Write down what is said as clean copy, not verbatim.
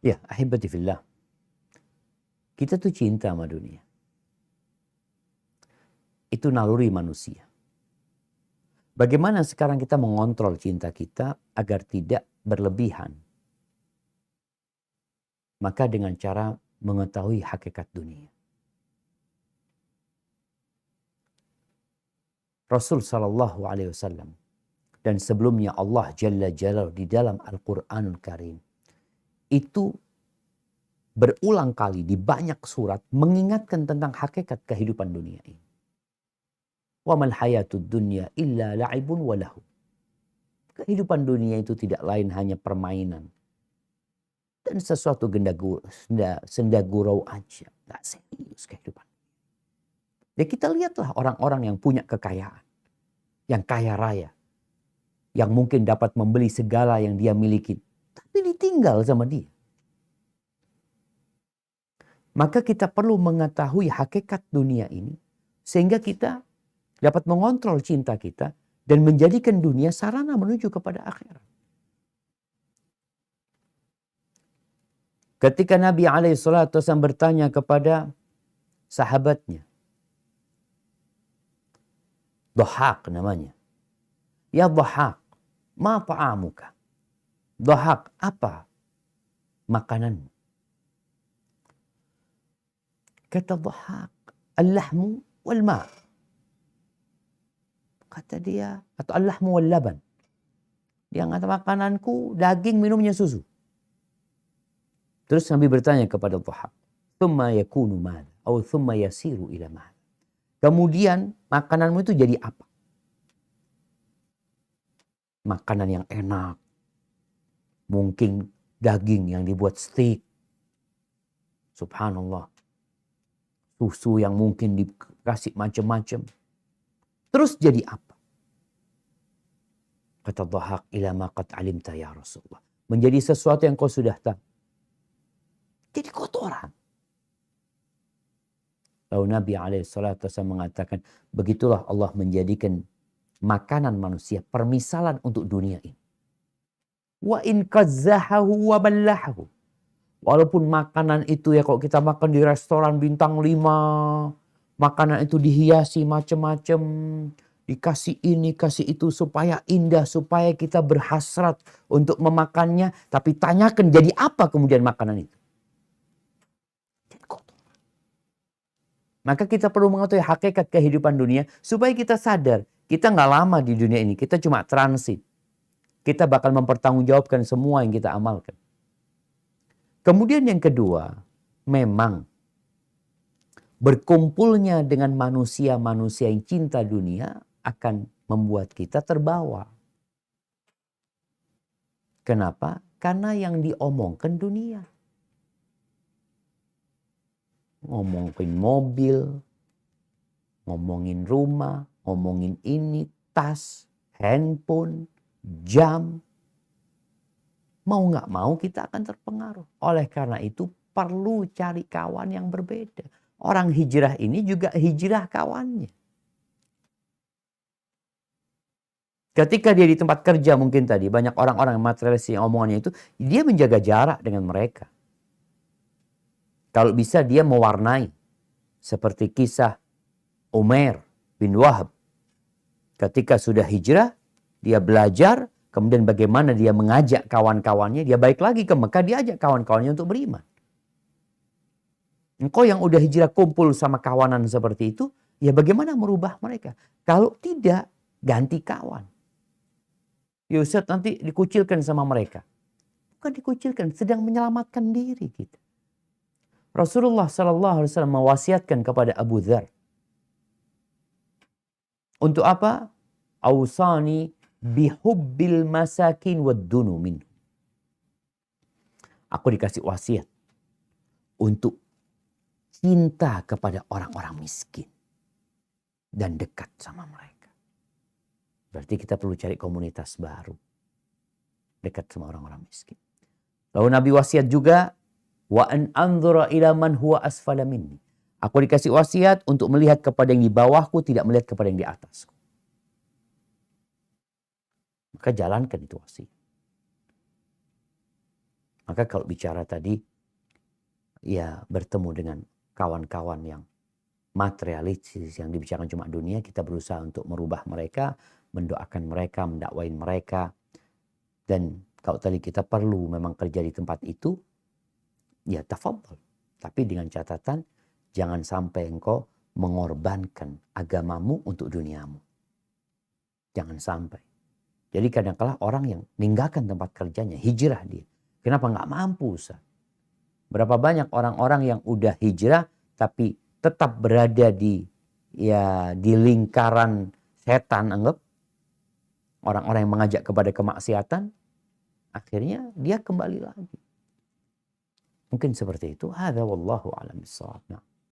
Ya, ahibati fillah. Kita tuh cinta sama dunia. Itu naluri manusia. Bagaimana sekarang kita mengontrol cinta kita agar tidak berlebihan? Maka dengan cara mengetahui hakikat dunia. Rasul sallallahu alaihi wasallam dan sebelumnya Allah Jalla Jalaluhu di dalam Al-Qur'anul Karim itu berulang kali di banyak surat mengingatkan tentang hakikat kehidupan dunia ini. Wa mal hayatud dunya illa la'ibun wa lahu. Kehidupan dunia itu tidak lain hanya permainan dan sesuatu senda gurau aja. Tidak serius kehidupan. Ya kita lihatlah orang-orang yang punya kekayaan, yang kaya raya, yang mungkin dapat membeli segala yang dia miliki, tapi ditinggal sama dia. Maka kita perlu mengetahui hakikat dunia ini, sehingga kita dapat mengontrol cinta kita dan menjadikan dunia sarana menuju kepada akhirat. Ketika Nabi SAW bertanya kepada sahabatnya, Dhahak namanya. Ya Dhahak, ma ta'amuka? Dhahak, apa makananmu? Kata Dhahak, al-lahmu wal ma'. Kata dia, atau al-lahmu wal laban. Dia kata makananku daging, minumnya susu. Terus Nabi bertanya kepada Dhahak, thumma yakunu ma'ala, atau thumma yasiru ila ma'ala. Kemudian makananmu itu jadi apa? Makanan yang enak. Mungkin daging yang dibuat steak. Subhanallah. Susu yang mungkin dikasih macam-macam. Terus jadi apa? Kata Dhahak, ila ma qad alimta ya Rasulullah. Menjadi sesuatu yang kau sudah tahu. Jadi kotoran. Lalu Nabi SAW mengatakan, begitulah Allah menjadikan makanan manusia permisalan untuk dunia ini. Wa in kazzahahu wa ballahahu. Walaupun makanan itu ya kalau kita makan di restoran bintang 5, makanan itu dihiasi macam-macam, dikasih ini, kasih itu supaya indah, supaya kita berhasrat untuk memakannya. Tapi tanyakan jadi apa kemudian makanan itu? Maka kita perlu mengetahui hakikat kehidupan dunia supaya kita sadar kita nggak lama di dunia ini, kita cuma transit. Kita bakal mempertanggungjawabkan semua yang kita amalkan. Kemudian yang kedua, memang berkumpulnya dengan manusia-manusia yang cinta dunia akan membuat kita terbawa. Kenapa? Karena yang diomongkan dunia. Ngomongin mobil, ngomongin rumah, ngomongin ini, tas, handphone, jam. Mau nggak mau kita akan terpengaruh. Oleh karena itu perlu cari kawan yang berbeda. Orang hijrah ini juga hijrah kawannya. Ketika dia di tempat kerja mungkin tadi, banyak orang-orang materialis yang omongannya itu, dia menjaga jarak dengan mereka. Kalau bisa dia mewarnai. Seperti kisah Umair bin Wahab. Ketika sudah hijrah, dia belajar. Kemudian bagaimana dia mengajak kawan-kawannya. Dia balik lagi ke Mekah, dia ajak kawan-kawannya untuk beriman. Engkau yang udah hijrah kumpul sama kawanan seperti itu. Ya bagaimana merubah mereka? Kalau tidak, ganti kawan. Ya Ustaz, nanti dikucilkan sama mereka. Bukan dikucilkan, sedang menyelamatkan diri kita. Rasulullah SAW mewasiatkan kepada Abu Dzar. Untuk apa? Ausani bihubbil masakin waddunu minhu. Aku dikasih wasiat untuk cinta kepada orang-orang miskin dan dekat sama mereka. Berarti kita perlu cari komunitas baru. Dekat sama orang-orang miskin. Lalu Nabi wasiat juga, wa an anzura ila man huwa asfala minni. Aku dikasih wasiat untuk melihat kepada yang di bawahku, tidak melihat kepada yang di atasku. Maka jalankan itu wasiat. Maka kalau bicara tadi, ya bertemu dengan kawan-kawan yang materialistis, yang dibicarakan cuma dunia, kita berusaha untuk merubah mereka, mendoakan mereka, mendakwain mereka. Dan kalau tadi kita perlu memang kerja di tempat itu, ya tafadhol. Tapi dengan catatan, jangan sampai engkau mengorbankan agamamu untuk duniamu. Jangan sampai. Jadi kadang-kala orang yang meninggalkan tempat kerjanya, hijrah dia. Kenapa? Nggak mampu, Ustaz. Berapa banyak orang-orang yang udah hijrah tapi tetap berada di lingkaran setan, anggap orang-orang yang mengajak kepada kemaksiatan, akhirnya dia kembali lagi. Mungkin seperti itu. Hadza wallahu a'lam bissawab. Nah.